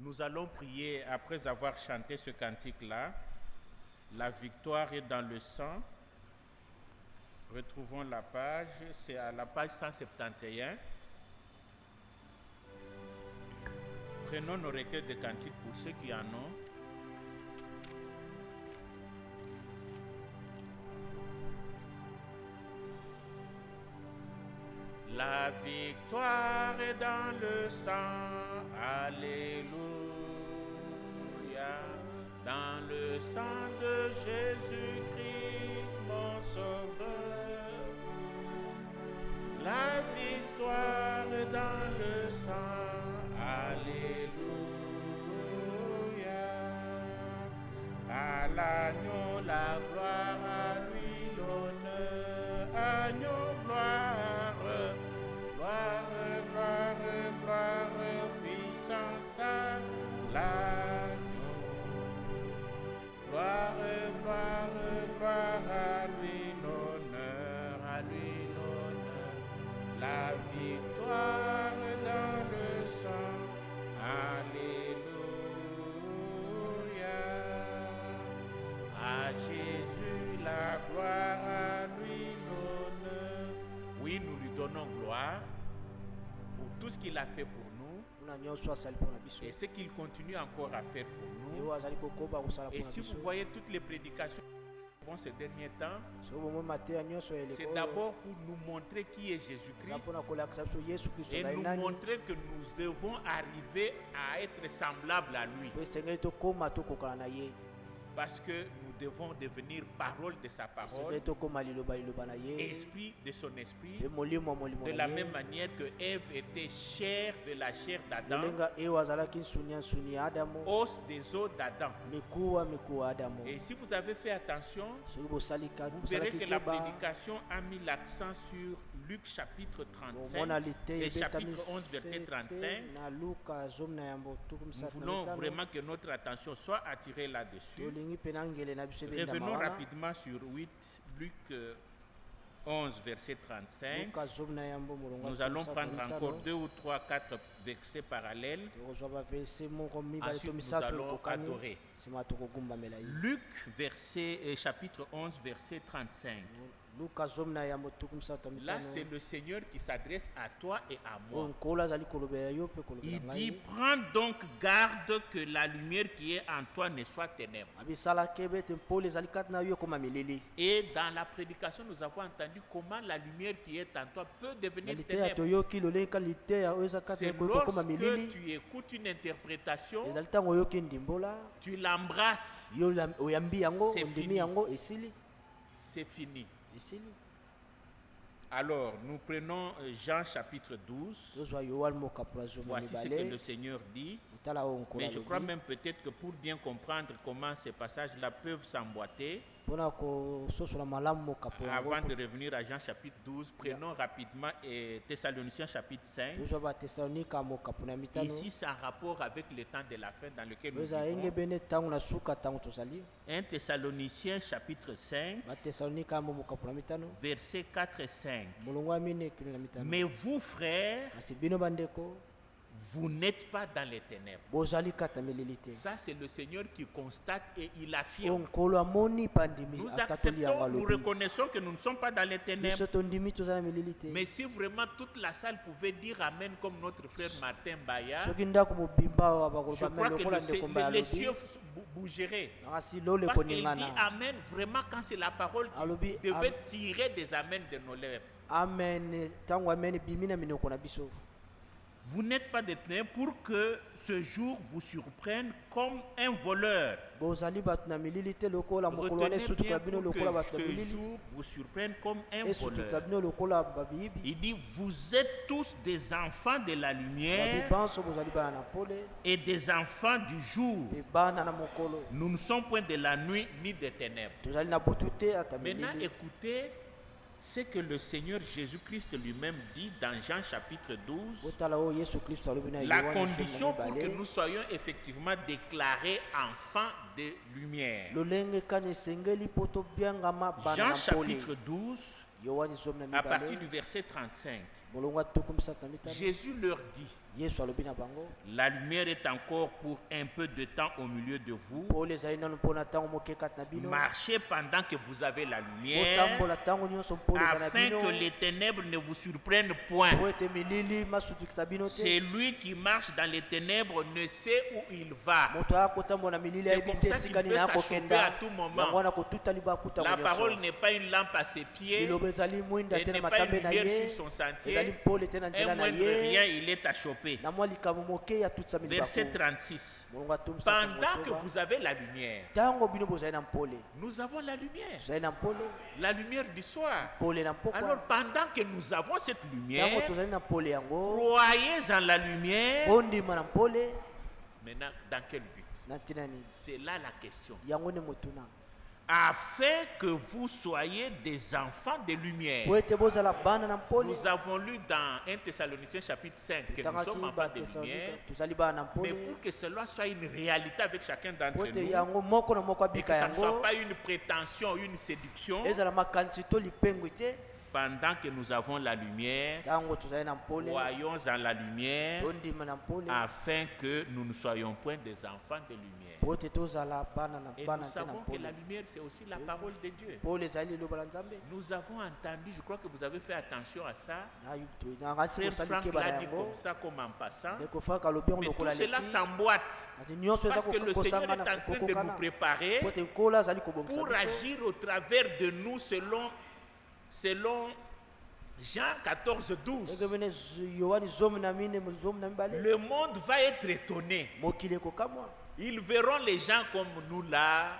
Nous allons prier après avoir chanté ce cantique-là. La victoire est dans le sang. Retrouvons la page, c'est à la page 171. Prenons nos recueils de cantiques pour ceux qui en ont. La victoire est dans le sang, alléluia, dans le sang de Jésus-Christ, mon Sauveur. La victoire est dans le sang, alléluia, à l'agneau la gloire, à lui l'honneur, agneau gloire. Gloire, gloire, gloire, puissance à l'agneau. Gloire, gloire, gloire, à lui l'honneur, à lui l'honneur. La victoire dans le sang, alléluia. À Jésus la gloire, à lui l'honneur. Oui, nous lui donnons gloire pour tout ce qu'il a fait pour nous et ce qu'il continue encore à faire pour nous. Et si vous voyez toutes les prédications ces derniers temps, c'est d'abord pour nous montrer qui est Jésus-Christ et nous montrer que nous devons arriver à être semblables à lui. Parce que nous devons devenir parole de sa parole, esprit de son esprit, de la même manière que Ève était chair de la chair d'Adam, os des os d'Adam. Et si vous avez fait attention, vous verrez que la prédication a mis l'accent sur Luc chapitre 35 et chapitre 11 verset 35. Nous voulons vraiment que notre attention soit attirée là-dessus. Revenons rapidement sur Luc 11, verset 35. Nous allons prendre encore 2 ou 3, 4 versets parallèles. Ensuite, nous allons adorer. Luc, chapitre 11, verset 35. Là, c'est le Seigneur qui s'adresse à toi et à moi. Il dit, prends donc garde que la lumière qui est en toi ne soit ténèbres. Et dans la prédication, nous avons entendu comment la lumière qui est en toi peut devenir ténèbres. C'est lorsque tu écoutes une interprétation, tu l'embrasses, c'est fini. C'est fini. Alors, nous prenons Jean chapitre 12. Voici ce que le Seigneur dit. Mais je crois même peut-être que pour bien comprendre comment ces passages-là peuvent s'emboîter, avant de revenir à Jean chapitre 12, prenons rapidement Thessaloniciens chapitre 5. Ici, c'est en rapport avec le temps de la fin dans lequel nous vivons. 1 Thessaloniciens chapitre 5, versets 4 et 5. Mais vous, frères, vous n'êtes pas dans les ténèbres. Ça, c'est le Seigneur qui constate et il affirme. Nous acceptons, nous reconnaissons que nous ne sommes pas dans les ténèbres. Mais si vraiment toute la salle pouvait dire Amen comme notre frère Martin Baya, je crois que les cieux bougeraient. Parce qu'il dit Amen vraiment quand c'est la parole qui devait tirer des Amen de nos lèvres. Amen. Vous n'êtes pas détenus pour que ce jour vous surprenne comme un voleur. Retenez bien pour que ce jour vous surprenne comme un voleur. Il dit, vous êtes tous des enfants de la lumière et des enfants du jour. Nous ne sommes point de la nuit ni des ténèbres. Maintenant, écoutez ce que le Seigneur Jésus-Christ lui-même dit dans Jean chapitre 12, la condition pour que nous soyons effectivement déclarés enfants de lumière. Jean chapitre 12, à partir du verset 35. Jésus leur dit, la lumière est encore pour un peu de temps au milieu de vous. Marchez pendant que vous avez la lumière, afin que les ténèbres ne vous surprennent point. Celui qui marche dans les ténèbres ne sait où il va. C'est comme ça qu'il peut s'achoper à tout moment. La parole n'est pas une lampe à ses pieds, elle n'est pas une lumière sur son sentier. Un moindre rien, il est achoppé. Verset 36. Pendant que vous avez la lumière, nous avons la lumière. La lumière du soir. Alors pendant que nous avons cette lumière, croyez en la lumière. Maintenant, dans quel but? C'est là la question. Afin que vous soyez des enfants de lumière. Nous avons lu dans 1 Thessaloniciens chapitre 5 que nous sommes enfants de lumière, mais pour que cela soit une réalité avec chacun d'entre nous, et que ça ne soit pas une prétention, une séduction, pendant que nous avons la lumière, croyons en la lumière, afin que nous ne soyons point des enfants de lumière. Et nous savons que la lumière, c'est aussi la parole de Dieu. Nous avons entendu, je crois que vous avez fait attention à ça. Frère Franck l'a dit comme ça, comme en passant. Mais tout cela s'emboîte. Parce que le Seigneur est en train de nous préparer pour agir au travers de nous selon Jean 14, 12. Le monde va être étonné. Ils verront les gens comme nous là,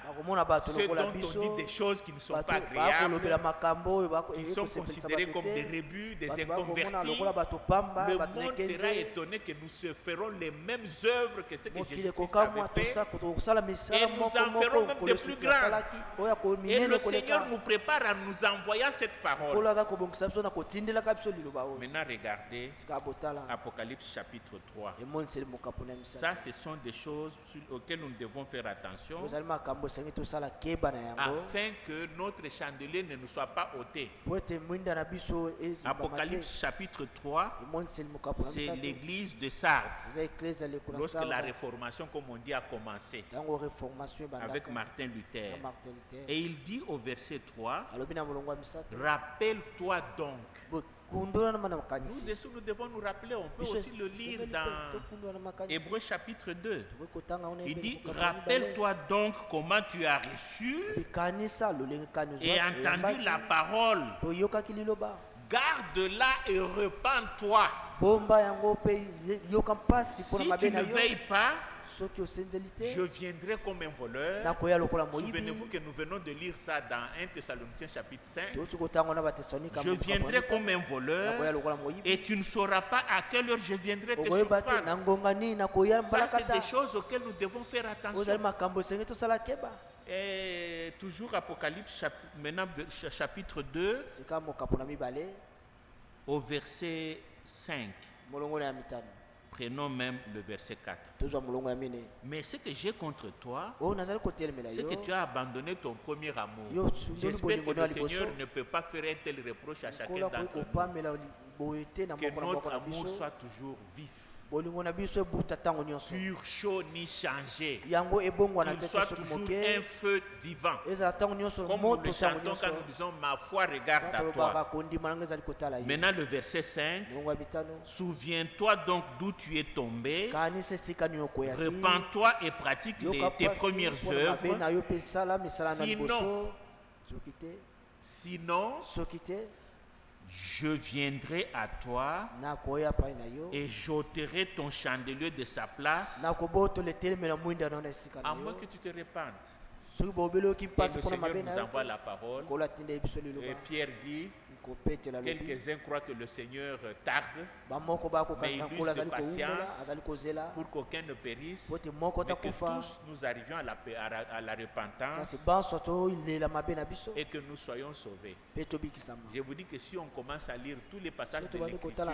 ceux dont on dit des choses qui ne sont pas agréables, qui sont considérés comme des rébus, des inconvertis. Le monde sera étonné que nous se ferons les mêmes œuvres que ce que Jésus-Christ avait fait, et nous en ferons même de plus grandes. Et le Seigneur nous prépare en nous envoyant cette parole. Maintenant regardez Apocalypse chapitre 3. Ça, ce sont des choses auxquelles nous devons faire attention, afin que notre chandelier ne nous soit pas ôté. Apocalypse chapitre 3, c'est l'église de Sardes, lorsque la réformation, comme on dit, a commencé avec Martin Luther. Et il dit au verset 3, rappelle-toi donc. Nous devons nous rappeler, on peut aussi le lire dans Hébreux chapitre 2. Il dit, rappelle-toi donc comment tu as reçu et entendu la parole. Garde-la et repens-toi. Si tu ne veilles pas, je viendrai comme un voleur. Souvenez-vous que nous venons de lire ça dans 1 Thessaloniciens chapitre 5. Je viendrai comme un voleur et tu ne sauras pas à quelle heure je viendrai te surprendre. Ça, c'est des choses auxquelles nous devons faire attention. Et toujours Apocalypse, maintenant chapitre 2, au verset 5. Prenons même le verset 4. Mais ce que j'ai contre toi, c'est que tu as abandonné ton premier amour. J'espère que le Seigneur ne peut pas faire un tel reproche à chacun d'entre nous. Que notre amour soit toujours vif, pur, chaud, ni changé. Qu'il soit toujours un feu vivant. Comme nous le chantons quand nous disons, ma foi regarde à toi. Maintenant le verset 5. Souviens-toi donc d'où tu es tombé. Repens-toi et pratique tes premières œuvres. Sinon, je viendrai à toi et j'ôterai ton chandelier de sa place, à moins que tu te repentes. Et le Seigneur nous envoie la parole. Et Pierre dit, quelques-uns croient que le Seigneur tarde, mais il use de patience pour qu'aucun ne périsse, mais que tous nous arrivions à la repentance et que nous soyons sauvés. Je vous dis que si on commence à lire tous les passages de l'Écriture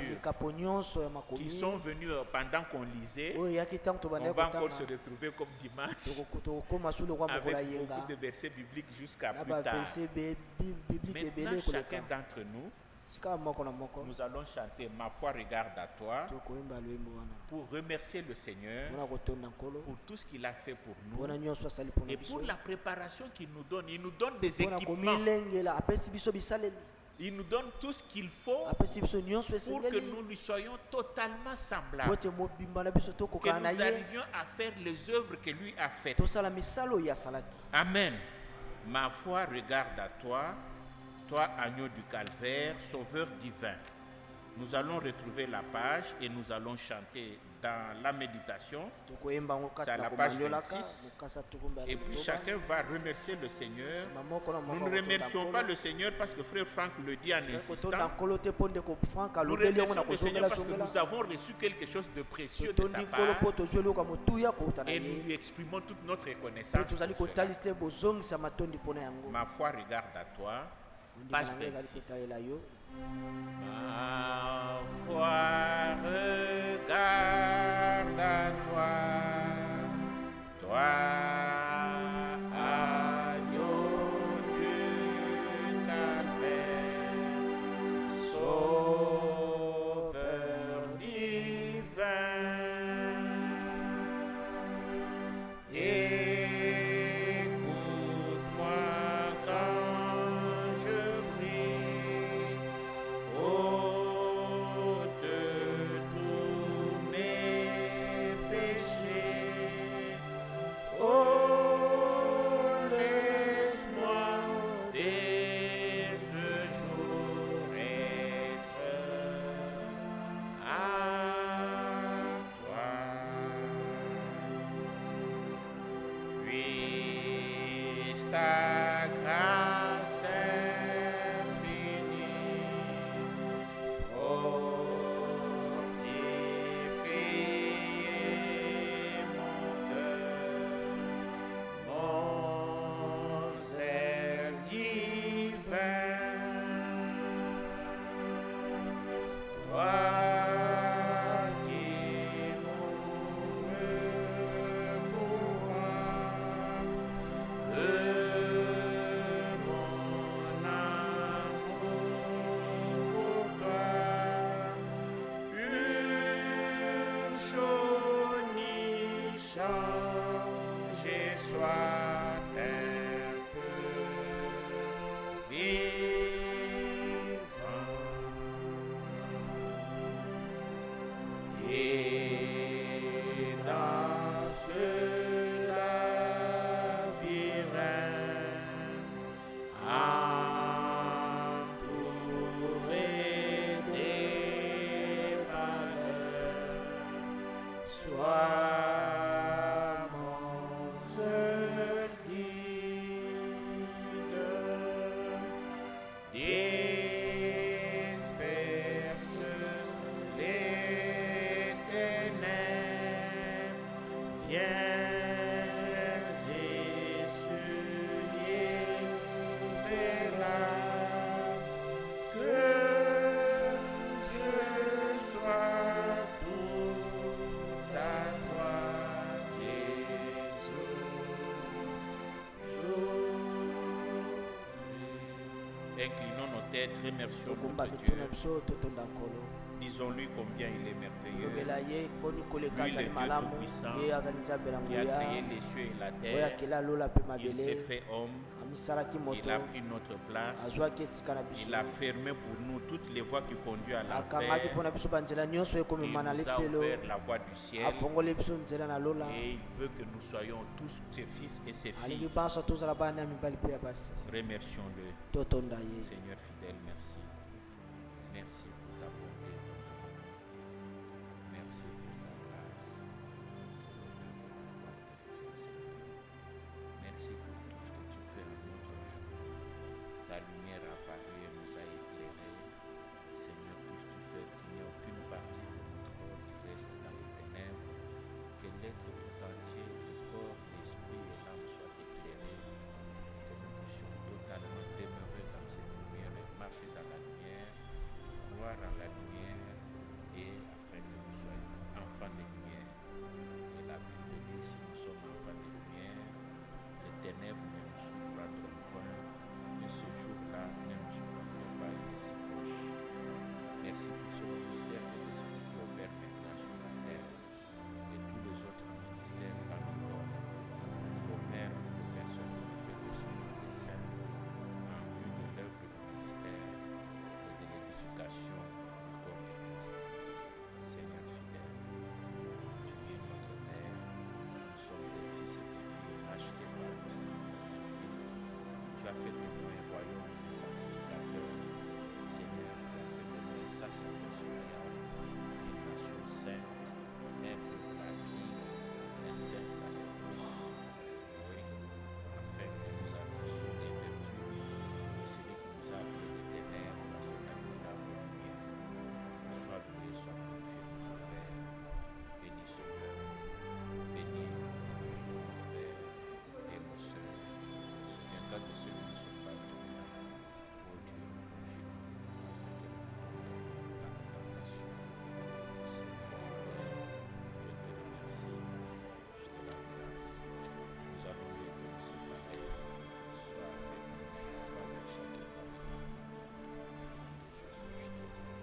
qui sont venus pendant qu'on lisait, on va encore se retrouver comme dimanche avec beaucoup de versets bibliques jusqu'à plus tard. Maintenant, chacun d'entre nous Nous allons chanter Ma foi regarde à toi pour remercier le Seigneur pour tout ce qu'il a fait pour nous et pour la préparation qu'il nous donne. Il nous donne des équipements. Il nous donne tout ce qu'il faut pour que nous lui soyons totalement semblables. Que nous arrivions à faire les œuvres que lui a faites. Amen. Ma foi regarde à toi, toi agneau du calvaire, sauveur divin. Nous allons retrouver la page et nous allons chanter dans la méditation. C'est à la page 26. Et puis chacun va remercier le Seigneur. Nous ne remercions pas le Seigneur parce que frère Franck le dit en insistant. Nous remercions le Seigneur parce que nous avons reçu quelque chose de précieux de sa part. Et nous lui exprimons toute notre reconnaissance pour cela. Ma foi regarde à toi. Page 26. Ma foi regarde à toi, toi agneau du calvaire, sauveur divin. Écoute-moi quand je prie, ôte tous mes péchés. Oh, laisse-moi dès ce jour être à toi. Puisse ta grâce infinie fortifier mon cœur, mon zèle divin. Toi qui mourus pour moi, que mon amour pour toi, une chaudie changée soit un feu vivant. Et dans ce labyrinthe, entouré des malheurs, sois mon seul guide. Disperse les ténèbres, viens essuyer mes larmes, que je sois tout à toi, Jésus. Inclinons nos têtes, remercions notre Dieu. Disons-lui combien il est merveilleux. Lui, le Dieu Tout-Puissant, qui a créé les cieux et la terre. Il s'est fait homme. Il a pris notre place. Il a fermé pour nous toutes les voies qui conduisent à l'enfer. Il nous a ouvert la voie du ciel. Et il veut que nous soyons tous ses fils et ses filles. Remercions-le. Seigneur fidèle, merci. Merci pour ta bonté. Merci pour ta grâce. Merci pour tout ce que tu fais à notre jour. Ta lumière a apparu et nous a éclairés. Seigneur, puisses-tu faire qu'il n'y ait aucune partie de notre corps qui reste dans les ténèbres. Que l'être tout entier, le corps, l'esprit et l'âme soient éclairés. Que nous puissions totalement demeurer dans cette lumière et marcher dans la lumière. Croire tu as fait de nous un royaume de sacrificateurs. Seigneur, tu as fait de nous un sacerdoce royal, une nation sainte, un peuple acquis, un seul sacerdoce. Oui, afin que nous annoncions les vertus de celui qui nous a appelés de ténèbres à son admirable lumière. Sois loué, sois glorifié, notre Père. Bénis ce peuple, bénis nos frères et nos sœurs. Souviens-toi de ceux qui ne sont pas venus. Oh Dieu, afin que nous ne tombions pas dans la tentation. Seigneur, je te remercie, je te rends grâce. Nous allons bientôt nous séparer. Sois avec nous, sois avec chacun d'entre nous. De Jésus, je te prie.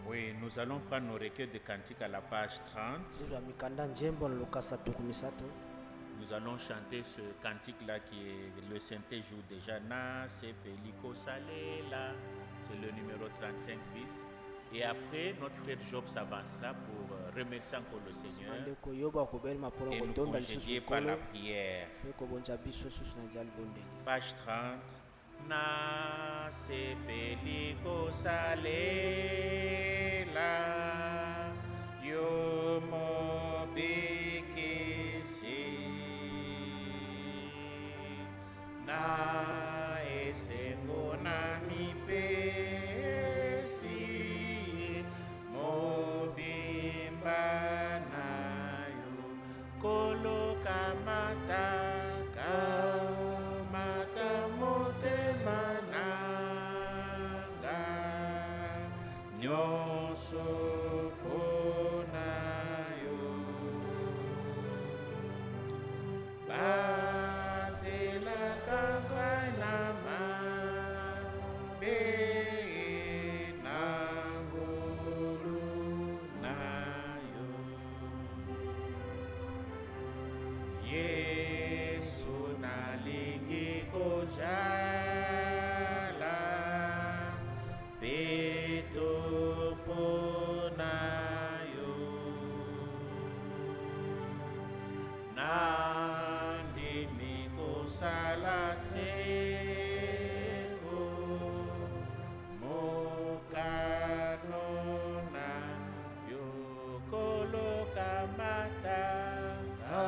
Oui, nous allons prendre nos recueils de cantiques à la page 30. Nous allons chanter ce cantique-là qui est le Saint jour déjà. Na se peliko salela. C'est le numéro 35 bis. Et après, notre frère Job s'avancera pour remercier encore le Seigneur et nous congédier par la prière. Page 30. Na se peliko salela. Yo mo bekesi. Na esengo na mi pesi. Mo bimba na yo. Koloka mataka. Mata motema nanga. Nyonso pona yo. Batela kampana mabe nangolo na yo. Yesu nalingi kojala peto pona yo. Nandimi kosala seko mokanona yo koloka mataka.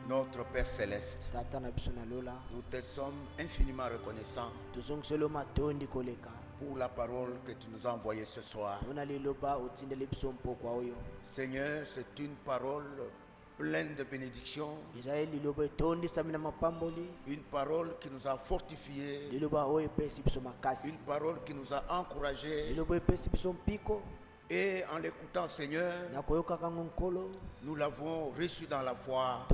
Notre Père Céleste, nous te sommes infiniment reconnaissants pour la parole que tu nous as envoyée ce soir. Seigneur, c'est une parole pleine de bénédictions, une parole qui nous a fortifiés, une parole qui nous a encouragés. Et en l'écoutant, Seigneur, nous l'avons reçu dans la foi.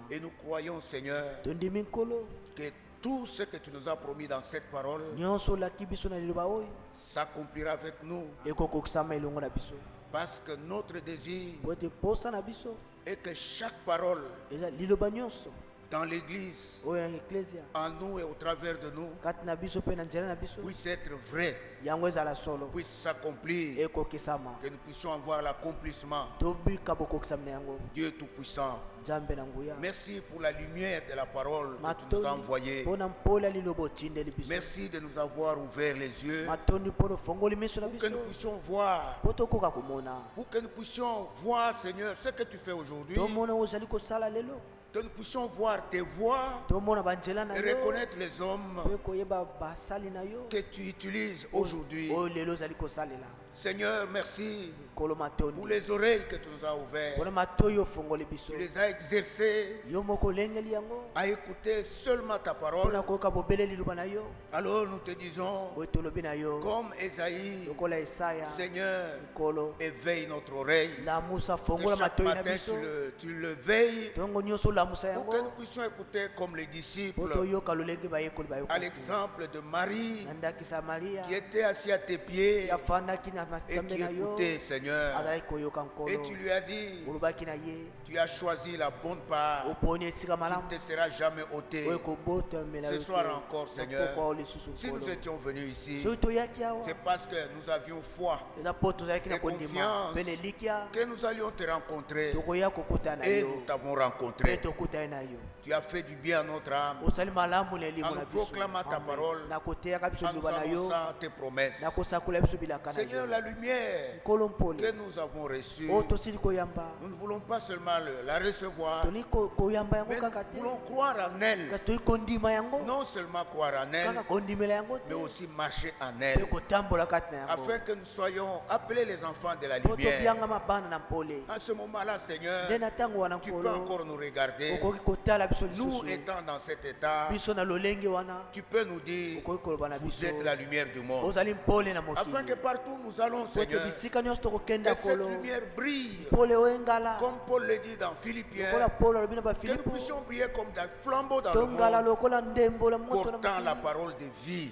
Et nous croyons, Seigneur, que tout ce que tu nous as promis dans cette parole s'accomplira avec nous. Parce que notre désir est que chaque parole dans l'église, en nous et au travers de nous, puisse être vraie, puisse s'accomplir, que nous puissions avoir l'accomplissement. Dieu Tout-Puissant, merci pour la lumière de la parole que tu nous as envoyée. Merci de nous avoir ouvert les yeux pour que nous puissions voir, Seigneur, ce que tu fais aujourd'hui. Que nous puissions voir tes voies et reconnaître les hommes que tu utilises aujourd'hui. Seigneur, merci pour les oreilles que tu nous as ouvertes. Tu les as exercées à écouter seulement ta parole. Alors nous te disons, comme Esaïe, Seigneur, éveille notre oreille. Que chaque matin tu le veilles pour que nous puissions écouter comme les disciples, à l'exemple de Marie qui était assise à tes pieds et qui écoutait, Seigneur. Et tu lui as dit, tu as choisi la bonne part qui ne te sera jamais ôtée. Ce soir encore, Seigneur, si nous étions venus ici, c'est parce que nous avions foi et confiance que nous allions te rencontrer. Et nous t'avons rencontré. Tu as fait du bien à notre âme en nous proclamant ta parole, en nous annonçant tes promesses. Seigneur, la lumière que nous avons reçue, nous ne voulons pas seulement la recevoir, mais nous voulons croire en elle. Non seulement croire en elle, mais aussi marcher en elle, afin que nous soyons appelés les enfants de la lumière. À ce moment-là, Seigneur, tu peux encore nous regarder. Nous étant dans cet état, tu peux nous dire, vous êtes la lumière du monde. Afin que partout où nous nous allons, Seigneur, que cette lumière brille, comme Paul le dit dans Philippiens, que nous puissions briller comme des flambeaux dans le monde, portant la parole de vie.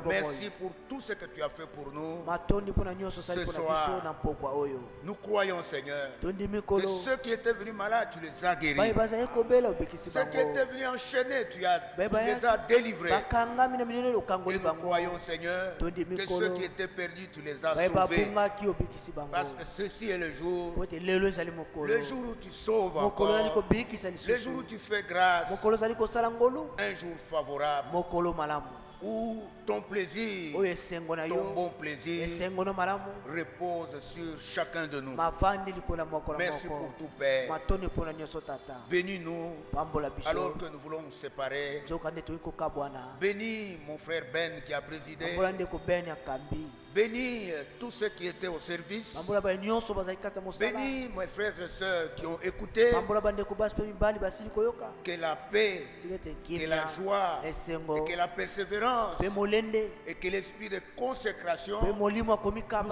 Merci pour tout ce que tu as fait pour nous ce soir. Nous croyons, Seigneur, que ceux qui étaient venus malades, tu les as guéris. Ceux qui étaient venus enchaînés, tu les as délivrés. Et nous croyons, Seigneur, que ceux qui étaient perdus, tu les as sauvés. Parce que ceci est le jour où tu sauves encore, le jour où tu fais grâce, un jour favorable, où ton plaisir, ton bon plaisir repose sur chacun de nous. Merci pour tout, Père. Bénis-nous alors que nous voulons nous séparer. Bénis mon frère Ben qui a présidé. Bénis tous ceux qui étaient au service. Bénis mes frères et sœurs qui ont écouté. Que la paix, que la joie, et que la persévérance et que l'esprit de consécration nous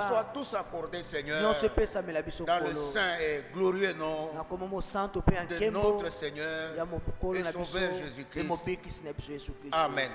soient tous accordés, Seigneur, dans le saint et glorieux nom de notre Seigneur et Sauveur Jésus-Christ. Amen.